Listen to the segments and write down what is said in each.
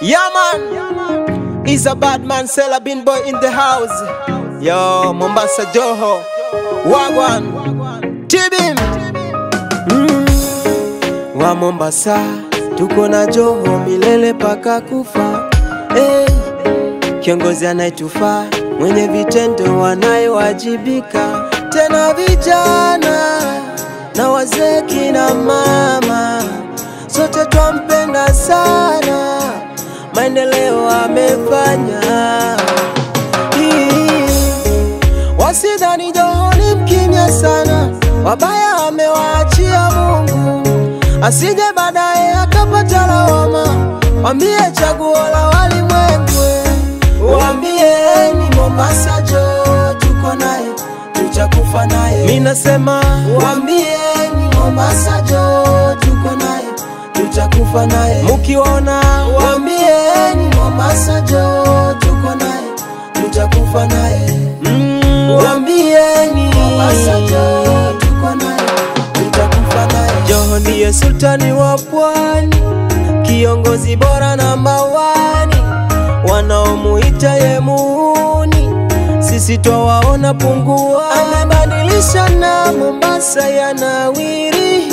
Yeah man, he's a bad man, Sela Bin Boy in the house. Yo, Mombasa Joho, Wagwan, Tibim. Wa Mombasa, tuko na Joho milele paka kufa. Hey, kiongozi anayetufaa, mwenye vitendo wanayowajibika. Tena vijana na wazee kina mama, sote twampenda sana, maendeleo amefanya. Wasidhani Joho ni mkimya sana, wabaya amewaachia Mungu, asije baadaye akapata lawama. Wambie chaguo la walimwengu, wambie ni Mombasa Joho tuko naye, tutakufa naye. Mimi nasema wambie ni Mombasa Joho tuko naye, tutakufa naye. Mukiona wambie ni Mombasa Joho tuko naye, tutakufa naye. Wambie ni Mombasa Joho tuko naye, tutakufa naye. Joho ndiye sultani wa pwani, kiongozi bora namba 1, wanaomuita ye muuni, sisi twawaona pungua. Amebadilisha na Mombasa ya nawiri,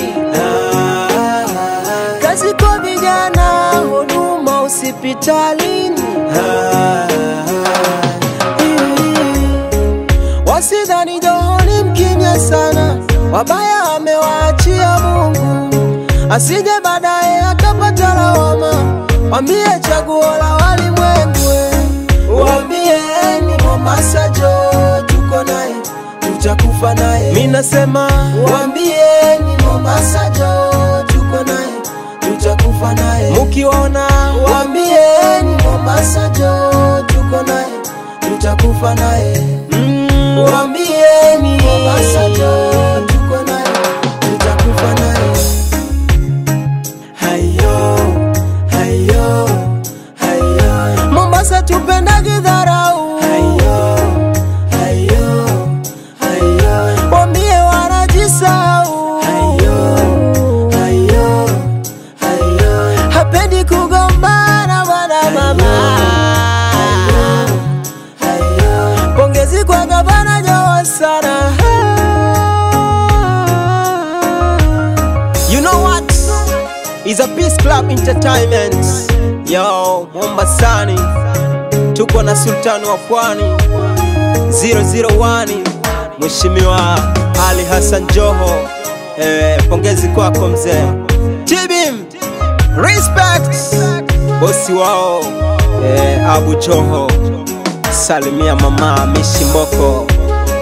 kazi kwa vijana, huduma hospitalini. Wasidhani Joho ni mkimya sana, wabaya amewaachia Mungu, asije baadaye akapata lawama. Wambie chaguo la walimwengu, wambie ni Mombasa Joho tuko naye, tutakufa naye. Mimi nasema wambie ni Mombasa Joho tuko naye, tutakufa naye. Mukiona wambie ni Mombasa Joho tuko naye, tutakufa naye. Wambie ni Mombasa Joho tuko naye, tutakufa naye. Hayo, hayo, hayo, Mombasa tupenda kidharau. Hayo, hayo, hayo, wambie wanajisahau. Hayo, hayo, hayo, hapendi kugombana bwana mama. Pongezi kwa gavana Joho sana. You know what? It's a Peace Club Entertainment. Yo, Mombasani, tuko na sultani wa pwani 001, Mheshimiwa Ali Hassan Joho. Pongezi kwako mzee. Tibim, respect bosi wao Abu Joho. Salimia mama Mishi Mboko,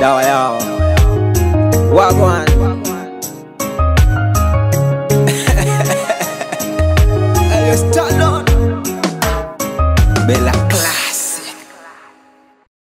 dawa yao. Wagwan. Stand on Bella.